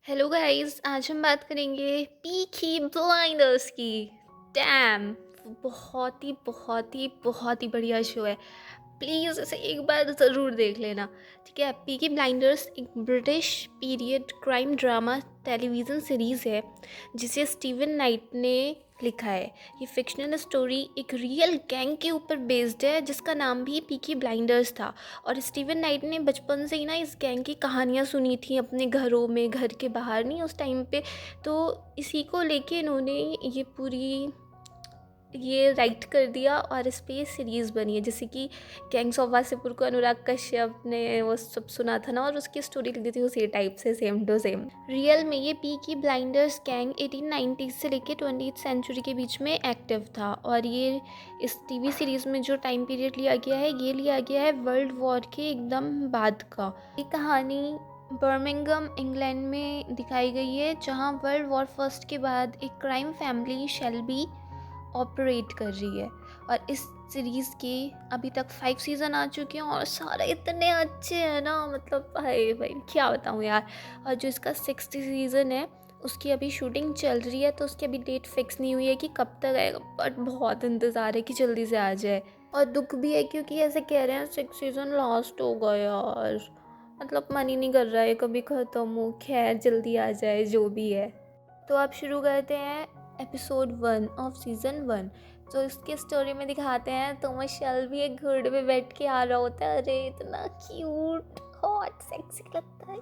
Hello guys, आज हम बात करेंगे पीकी ब्लाइंडर्स की। डैम, बहुत ही बढ़िया शो है। प्लीज़ इसे एक बार ज़रूर देख लेना। ठीक है, पीकी ब्लाइंडर्स एक British period crime drama television series है जिसे स्टीवन नाइट ने लिखा है। ये फिक्शनल स्टोरी एक रियल गैंग के ऊपर बेस्ड है जिसका नाम भी पीकी ब्लाइंडर्स था। और स्टीवन नाइट ने बचपन से ही ना इस गैंग की कहानियाँ सुनी थी अपने घरों में, घर के बाहर नहीं उस टाइम पे। तो इसी को लेके इन्होंने ये राइट कर दिया और इस पे सीरीज़ बनी है, जैसे कि गैंग्स ऑफ वासेपुर को अनुराग कश्यप ने वो सब सुना था ना, और उसकी स्टोरी लिख दी थी उसी टाइप से, सेम टू सेम। रियल में ये पीकी ब्लाइंडर्स गैंग 1890 से लेके 20th सेंचुरी के बीच में एक्टिव था। और ये इस टीवी सीरीज़ में जो टाइम पीरियड लिया गया है, ये लिया गया है वर्ल्ड वॉर के एकदम बाद का। ये कहानी बर्मिंघम इंग्लैंड में दिखाई गई है, जहाँ वर्ल्ड वॉर फर्स्ट के बाद एक क्राइम फैमिली शेल्बी ऑपरेट कर रही है। और इस सीरीज़ के अभी तक 5 सीज़न आ चुके हैं और सारे इतने अच्छे हैं ना, मतलब भाई भाई क्या बताऊँ यार। और जो इसका 6th सीज़न है उसकी अभी शूटिंग चल रही है, तो उसकी अभी डेट फिक्स नहीं हुई है कि कब तक आएगा, बट बहुत इंतज़ार है कि जल्दी से आ जाए। और दुख भी है क्योंकि ऐसे कह रहे हैं 6 सीज़न लास्ट होगा यार, मतलब मन ही नहीं कर रहा है कभी ख़त्म हो। खैर जल्दी आ जाए जो भी है। तो अब शुरू करते हैं एपिसोड 1 ऑफ सीज़न 1। तो इसके स्टोरी में दिखाते हैं थॉमस शेल्बी एक घोड़े पे बैठ के आ रहा होता है। अरे इतना क्यूट, हॉट, सेक्सी लगता है।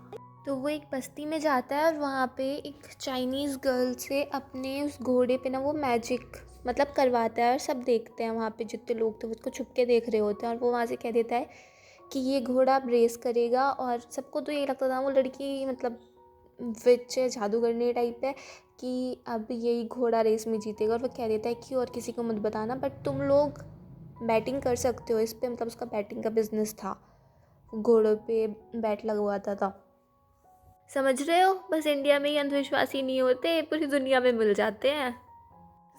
तो वो एक बस्ती में जाता है और वहाँ पे एक चाइनीज़ गर्ल से अपने उस घोड़े पे ना वो मैजिक मतलब करवाता है। और सब देखते हैं वहाँ पे, जितने लोग थे उसको छुप के देख रहे होते हैं। और वो वहाँ से कह देता है कि ये घोड़ा रेस करेगा। और सबको तो ये लगता था वो लड़की मतलब विच है, जादूगरनी टाइप है, कि अब यही घोड़ा रेस में जीतेगा। और वो कह देता है कि और किसी को मत बताना, बट तुम लोग बैटिंग कर सकते हो इस पे। मतलब उसका बैटिंग का बिजनेस था, घोड़ों पे बैट लगवाता था। समझ रहे हो, बस इंडिया में ही अंधविश्वासी नहीं होते, पूरी दुनिया में मिल जाते हैं।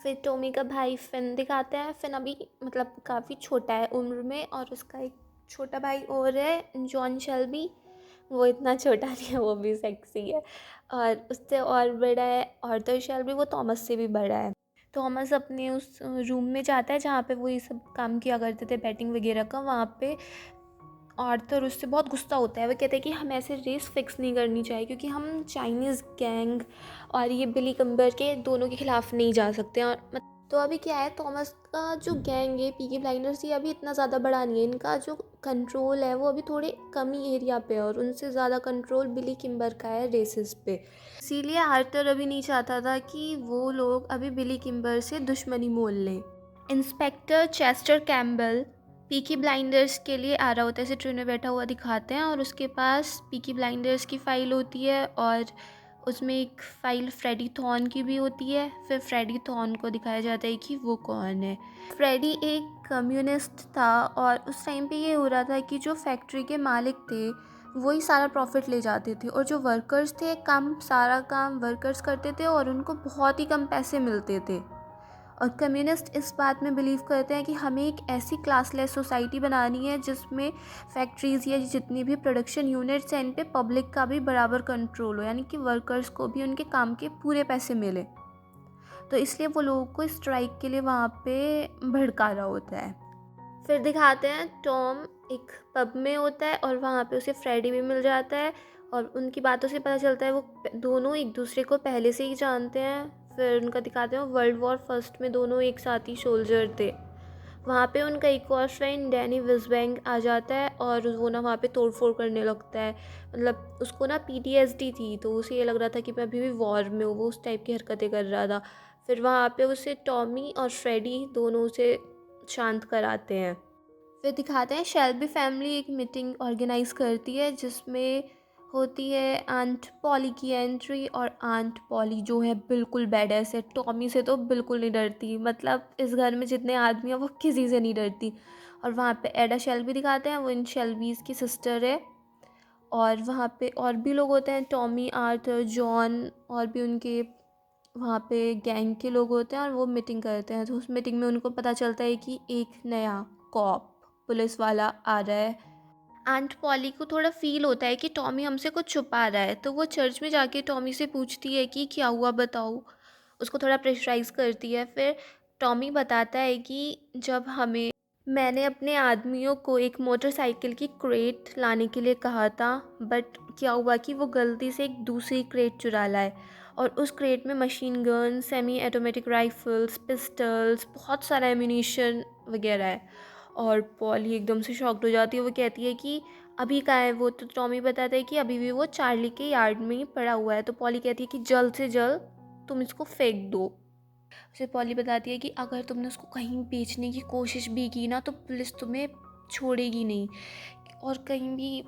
फिर टॉमी का भाई फिन दिखाते हैं। फिन अभी मतलब काफ़ी छोटा है उम्र में, और उसका एक छोटा भाई और है जॉन शेल्बी। वो इतना छोटा नहीं है, वो भी सेक्सी है। और उससे और बड़ा है आर्थर शेल्बी, वो थॉमस से भी बड़ा है। थॉमस अपने उस रूम में जाता है जहाँ पे वो ये सब काम किया करते थे, बैटिंग वगैरह का। वहाँ पे आर्थर उससे बहुत गुस्सा होता है। वो कहते हैं कि हम ऐसे रेस फिक्स नहीं करनी चाहिए क्योंकि हम चाइनीज़ गैंग और ये बिली कम्बर के दोनों के खिलाफ नहीं जा सकते। और तो अभी क्या है, थॉमस का जो गैंग है पीकी ब्लाइंडर्स, ये अभी इतना ज़्यादा बड़ा नहीं है। इनका जो कंट्रोल है वो अभी थोड़े कम ही एरिया पे है, और उनसे ज़्यादा कंट्रोल बिली किम्बर का है रेसेस पे। इसीलिए आर्थर अभी नहीं चाहता था कि वो लोग अभी बिली किम्बर से दुश्मनी मोल लें। Inspector Chester Campbell Peaky blinders के लिए आ रहा होता है, ऐसे ट्रेन में बैठा हुआ दिखाते हैं। और उसके पास पीकी ब्लाइंडर्स की फ़ाइल होती है, और उसमें एक फ़ाइल फ्रेडी थॉर्न की भी होती है। फिर फ्रेडी थॉर्न को दिखाया जाता है कि वो कौन है। फ्रेडी एक कम्युनिस्ट था, और उस टाइम पे ये हो रहा था कि जो फैक्ट्री के मालिक थे वही सारा प्रॉफिट ले जाते थे, और जो वर्कर्स थे सारा काम वर्कर्स करते थे और उनको बहुत ही कम पैसे मिलते थे। और कम्युनिस्ट इस बात में बिलीव करते हैं कि हमें एक ऐसी क्लासलेस सोसाइटी बनानी है जिसमें फैक्ट्रीज़ या जितनी भी प्रोडक्शन यूनिट्स हैं इन पे पब्लिक का भी बराबर कंट्रोल हो, यानी कि वर्कर्स को भी उनके काम के पूरे पैसे मिले। तो इसलिए वो लोगों को स्ट्राइक के लिए वहाँ पे भड़का रहा होता है। फिर दिखाते हैं टॉम एक पब में होता है, और वहाँ पे उसे फ्रेडी भी मिल जाता है। और उनकी बातों से पता चलता है वो दोनों एक दूसरे को पहले से ही जानते हैं। फिर उनका दिखाते हैं वर्ल्ड वॉर फर्स्ट में दोनों एक साथ ही सोल्जर थे। वहाँ पे उनका एक और फ्रेंड डैनी विजबैंग आ जाता है, और वो ना वहाँ पे तोड़ फोड़ करने लगता है। मतलब उसको ना पीटीएसडी थी, तो उसे ये लग रहा था कि मैं अभी भी वॉर में हूँ, वो उस टाइप की हरकतें कर रहा था। फिर वहाँ पे उसे टॉमी और फ्रेडी दोनों उसे शांत कराते हैं। फिर दिखाते हैं शेल्बी फैमिली एक मीटिंग ऑर्गेनाइज करती है जिसमें होती है आंट पॉली की एंट्री। और आंट पॉली जो है बिल्कुल बैडएस है, टॉमी से तो बिल्कुल नहीं डरती। मतलब इस घर में जितने आदमी हैं वो किसी से नहीं डरती। और वहाँ पे एडा शेल्बी दिखाते हैं, वो इन शेल्बीज़ की सिस्टर है। और वहाँ पे और भी लोग होते हैं, टॉमी, आर्थर, जॉन, और भी उनके वहाँ पे गैंग के लोग होते हैं। और वो मीटिंग करते हैं, तो उस मीटिंग में उनको पता चलता है कि एक नया कॉप पुलिस वाला आ रहा है। आंट पॉली को थोड़ा फ़ील होता है कि टॉमी हमसे कुछ छुपा रहा है, तो वो चर्च में जाके टॉमी से पूछती है कि क्या हुआ बताओ? उसको थोड़ा प्रेशराइज़ करती है। फिर टॉमी बताता है कि जब हमें मैंने अपने आदमियों को एक मोटरसाइकिल की क्रेट लाने के लिए कहा था, बट क्या हुआ कि वो गलती से एक दूसरी क्रेट चुरा लाए और उस क्रेट में machine gun, semi automatic rifles, pistols, बहुत सारा एम्यूनेशन वगैरह है। और पॉली एकदम से शॉक्ड हो जाती है। वो कहती है कि अभी कहाँ है वो? तो टॉमी बताता है कि अभी भी वो चार्ली के यार्ड में ही पड़ा हुआ है। तो पॉली कहती है कि जल्द से जल्द तुम इसको फेंक दो। उसे पॉली बताती है कि अगर तुमने उसको कहीं बेचने की कोशिश भी की ना, तो पुलिस तुम्हें छोड़ेगी नहीं, और कहीं भी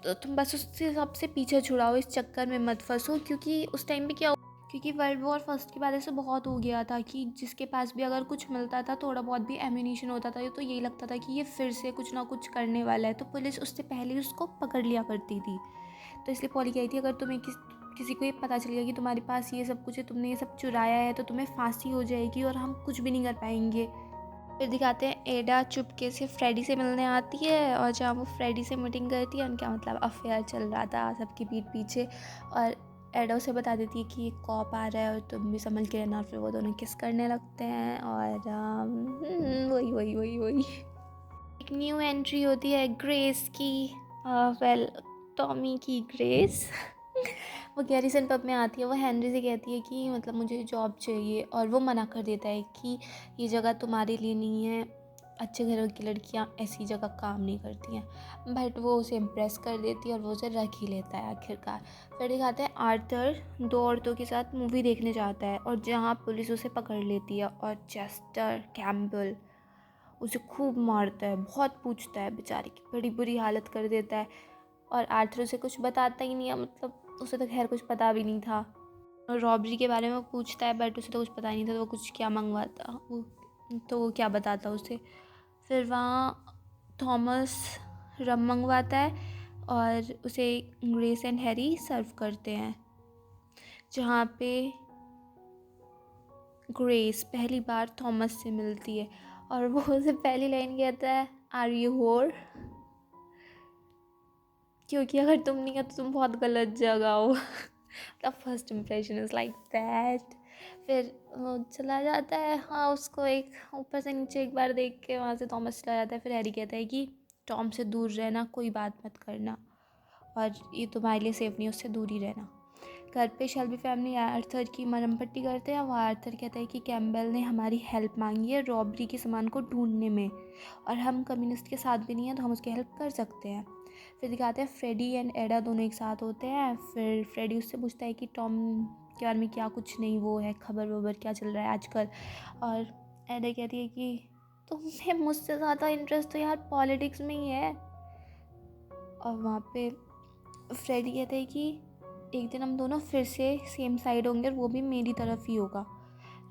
तो तुम बस उससे सबसे पीछे छुड़ाओ, इस चक्कर में मत फंसो। क्योंकि उस टाइम पे क्या, क्योंकि वर्ल्ड वॉर फर्स्ट के बाद ऐसे बहुत हो गया था कि जिसके पास भी अगर कुछ मिलता था, थोड़ा बहुत भी एम्यूनेशन होता था, तो यही लगता था कि ये फिर से कुछ ना कुछ करने वाला है, तो पुलिस उससे पहले ही उसको पकड़ लिया करती थी। तो इसलिए पॉली कही थी, अगर तुम्हें किसी को ये पता चल गया कि तुम्हारे पास ये सब कुछ है, तुमने ये सब चुराया है, तो तुम्हें फांसी हो जाएगी और हम कुछ भी नहीं कर पाएंगे। फिर दिखाते हैं एडा चुपके से फ्रेडी से मिलने आती है, और जहाँ वो फ्रेडी से मीटिंग करती है, उनका मतलब अफेयर चल रहा था सबकी पीठ पीछे। और एडा उसे बता देती है कि एक कॉप आ रहा है और तुम भी संभल के रहना। फिर वो दोनों किस करने लगते हैं, और वही वही वही वही एक न्यू एंट्री होती है ग्रेस की। वेल, टॉमी की ग्रेस वो गैरिसन पब में आती है। वो हेनरी से कहती है कि मतलब मुझे जॉब चाहिए, और वो मना कर देता है कि ये जगह तुम्हारे लिए नहीं है, अच्छे घरों की लड़कियां ऐसी जगह काम नहीं करती हैं। बट वो उसे इम्प्रेस कर देती है और वो उसे रख ही लेता है आखिरकार। फिर दिखाते हैं आर्थर दो औरतों के साथ मूवी देखने जाता है, और जहाँ पुलिस उसे पकड़ लेती है, और चेस्टर कैम्पबेल उसे खूब मारता है, बहुत पूछता है, बेचारी की बड़ी बुरी हालत कर देता है। और आर्थर उसे कुछ बताता ही नहीं है, मतलब उसे तो खैर कुछ पता भी नहीं था। और रॉबरी के बारे में वो पूछता है, बट उसे तो कुछ पता ही नहीं था, तो वो कुछ क्या मंगवाता वो, तो वो क्या बताता उसे। फिर वहाँ थॉमस रम मंगवाता है, और उसे ग्रेस एंड हैरी सर्व करते हैं, जहाँ पे ग्रेस पहली बार थॉमस से मिलती है, और वो उसे पहली लाइन कहता है, आर यू होर? क्योंकि अगर तुम नहीं हो तो तुम बहुत गलत जगह हो। The first impression is like that. फिर वो चला जाता है, हाँ, उसको एक ऊपर से नीचे एक बार देख के वहाँ से थॉमस चला जाता है। फिर हैरी कहता है कि टॉम से दूर रहना, कोई बात मत करना, और ये तुम्हारे लिए सेफ नहीं है, उससे दूर ही रहना। घर पे शेल्बी फैमिली आर्थर की मरहम पट्टी करते हैं। वह आर्थर कहता है कि कैम्बेल ने हमारी हेल्प मांगी है रॉबरी के सामान को ढूंढने में, और हम कम्युनिस्ट के साथ भी नहीं हैं, तो हम उसकी हेल्प कर सकते हैं। फिर दिखाते हैं फ्रेडी एंड एडा दोनों एक साथ होते हैं। फिर फ्रेडी उससे पूछता है कि टॉम के बारे में क्या कुछ नहीं वो है, खबर वबर क्या चल रहा है आजकल। और एडा कहती है कि तुम्हें मुझसे ज़्यादा इंटरेस्ट तो यार पॉलिटिक्स में ही है। और वहाँ पे फ्रेडी कहते हैं कि एक दिन हम दोनों फिर से सेम साइड होंगे, और वो भी मेरी तरफ ही होगा।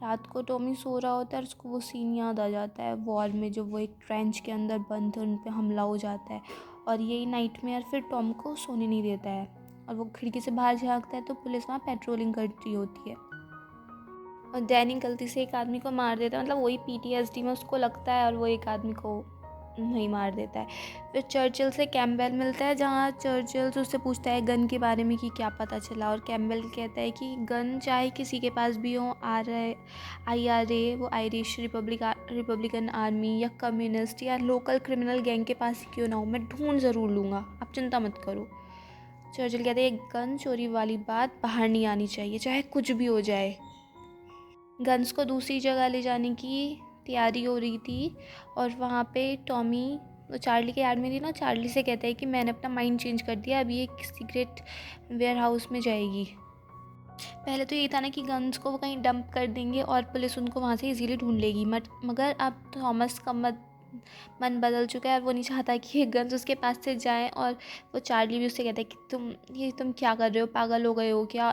रात को टॉमी सो रहा होता है और उसको वो सीन याद आ जाता है वॉर में, जब वो एक ट्रेंच के अंदर बंद थे, उन पे हमला हो जाता है, और यही नाइटमेयर फिर टॉम को सोने नहीं देता है। और वो खिड़की से बाहर झाँकता है तो पुलिस वहाँ पेट्रोलिंग करती होती है, और डैनी गलती से एक आदमी को मार देता है, मतलब वही पीटीएसडी में उसको लगता है, और वो एक आदमी को वहीं मार देता है। फिर चर्चिल से कैम्बेल मिलता है, जहाँ चर्चिल उससे पूछता है गन के बारे में कि क्या पता चला, और कैम्बेल कहता है कि गन चाहे किसी के पास भी हो, IRA वो आयरिश रिपब्लिकन आर्मी, या कम्युनिस्ट, या लोकल क्रिमिनल गैंग के पास क्यों ना हो, मैं ढूंढ ज़रूर लूँगा, आप चिंता मत करो। चर्चिल कहते हैं गन चोरी वाली बात बाहर नहीं आनी चाहिए, चाहे कुछ भी हो जाए। गन्स को दूसरी जगह ले जाने की तैयारी हो रही थी, और वहाँ पे टॉमी वो चार्ली के यार्ड में थी ना, चार्ली से कहता है कि मैंने अपना माइंड चेंज कर दिया, अभी एक सीक्रेट वेयर हाउस में जाएगी। पहले तो यही था ना कि गन्स को वो कहीं डंप कर देंगे और पुलिस उनको वहाँ से इजीली ढूंढ लेगी, मगर अब थॉमस का मन बदल चुका है, और वो नहीं चाहता कि ये गन्स उसके पास से जाएं। और वो चार्ली भी उससे कहता है कि तुम क्या कर रहे हो, पागल हो गए हो क्या,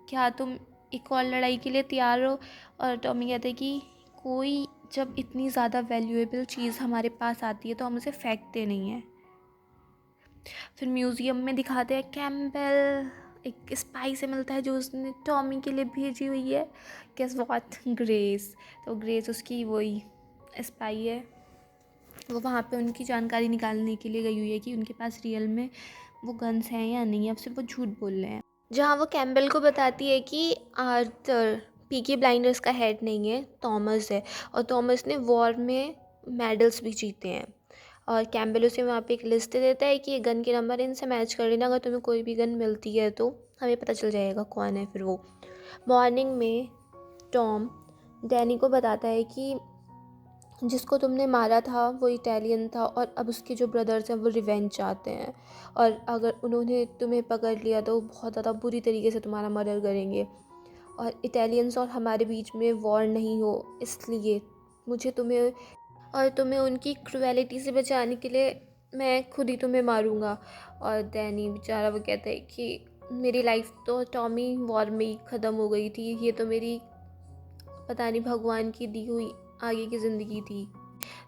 क्या तुम एक और लड़ाई के लिए तैयार हो? और टॉमी कहता है कि कोई जब इतनी ज़्यादा वैल्यूएबल चीज़ हमारे पास आती है तो हम उसे फेंकते नहीं हैं। फिर म्यूज़ियम में दिखाते हैं कैम्पबेल एक स्पाई से मिलता है जो उसने टॉमी के लिए भेजी हुई है, गेस व्हाट, ग्रेस। तो ग्रेस उसकी वही स्पाई है। वो वहाँ पे उनकी जानकारी निकालने के लिए गई हुई है कि उनके पास रियल में वो गन्स हैं या नहीं है, अब सिर्फ वो झूठ बोल रहे हैं। जहाँ वो कैम्बेल को बताती है कि आर्थर पीकी ब्लाइंडर्स का हेड नहीं है, थॉमस है, और थॉमस ने वॉर में मेडल्स भी जीते हैं। और कैम्बेल उसे वहाँ पे एक लिस्ट दे देता है कि ये गन के नंबर इनसे मैच कर लेना, अगर तुम्हें कोई भी गन मिलती है तो हमें पता चल जाएगा कौन है फिर वो। मॉर्निंग में टॉम डैनी को बताता है कि जिसको तुमने मारा था वो इटालियन था, और अब उसके जो ब्रदर्स हैं वो रिवेंज चाहते हैं, और अगर उन्होंने तुम्हें पकड़ लिया तो बहुत ज़्यादा बुरी तरीके से तुम्हारा मर्डर करेंगे, और इटालियंस और हमारे बीच में वॉर नहीं हो, इसलिए मुझे तुम्हें उनकी क्रुएलिटी से बचाने के लिए मैं खुद ही तुम्हें मारूंगा। और डैनी बेचारा वो कहता है कि मेरी लाइफ तो टॉमी वॉर में ही ख़त्म हो गई थी, ये तो मेरी पता नहीं भगवान की दी हुई आगे की ज़िंदगी थी।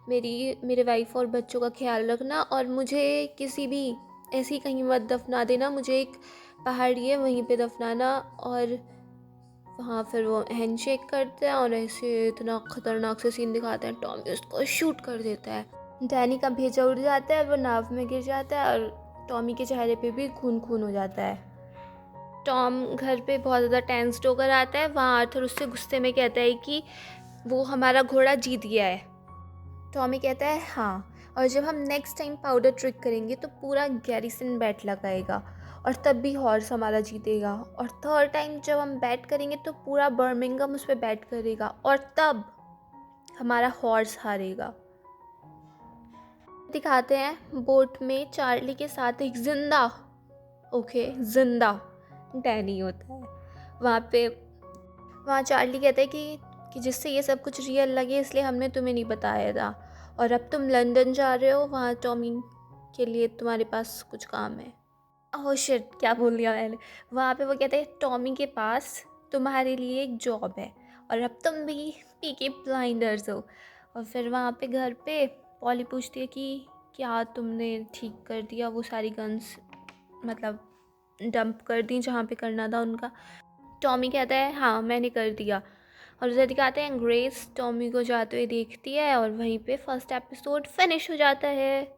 मेरे वाइफ और बच्चों का ख्याल रखना, और मुझे किसी भी ऐसी कहीं मत दफना देना, मुझे एक पहाड़ी है वहीं पे दफनाना। और वहाँ फिर वो हैंडशेक करते हैं और ऐसे इतना ख़तरनाक से सीन दिखाते हैं, टॉमी उसको शूट कर देता है। डैनी का भेजा उड़ जाता है, वो नाव में गिर जाता है, और टॉमी के चेहरे पे भी खून खून हो जाता है। टॉम घर पे बहुत ज़्यादा टेंस्ड होकर आता है, वहाँ आर्थर उससे गुस्से में कहता है कि वो हमारा घोड़ा जीत गया है। टॉमी कहता है हाँ, और जब हम नेक्स्ट टाइम पाउडर ट्रिक करेंगे तो पूरा गैरिसन बैट लगाएगा, और तब भी हॉर्स हमारा जीतेगा, और थर्ड टाइम जब हम बैट करेंगे तो पूरा बर्मिंगम उस पर बैट करेगा, और तब हमारा हॉर्स हारेगा। दिखाते हैं बोट में चार्ली के साथ एक जिंदा डैनी होता है। वहाँ चार्ली कहता है कि जिससे ये सब कुछ रियल लगे इसलिए हमने तुम्हें नहीं बताया था, और अब तुम लंदन जा रहे हो, वहाँ टॉमी के लिए तुम्हारे पास कुछ काम है। ओह शिट, क्या बोल दिया मैंने। वहाँ पे वो कहते हैं टॉमी के पास तुम्हारे लिए एक जॉब है, और अब तुम भी पीके ब्लाइंडर्स हो। और फिर वहाँ पे घर पे पॉली पूछती है कि क्या तुमने ठीक कर दिया वो सारी गन्स, मतलब डंप कर दी जहाँ पे करना था उनका। टॉमी कहता है हाँ मैंने कर दिया, और उसे दिखाते हैं ग्रेस टॉमी को जाते हुए देखती है, और वहीं पे फर्स्ट एपिसोड फिनिश हो जाता है।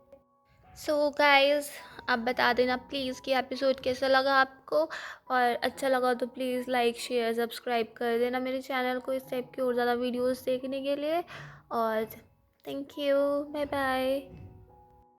सो गाइस, आप बता देना प्लीज़ कि एपिसोड कैसा लगा आपको, और अच्छा लगा तो प्लीज़ लाइक शेयर सब्सक्राइब कर देना मेरे चैनल को इस टाइप की और ज़्यादा वीडियोस देखने के लिए। और थैंक यू, बाय बाय।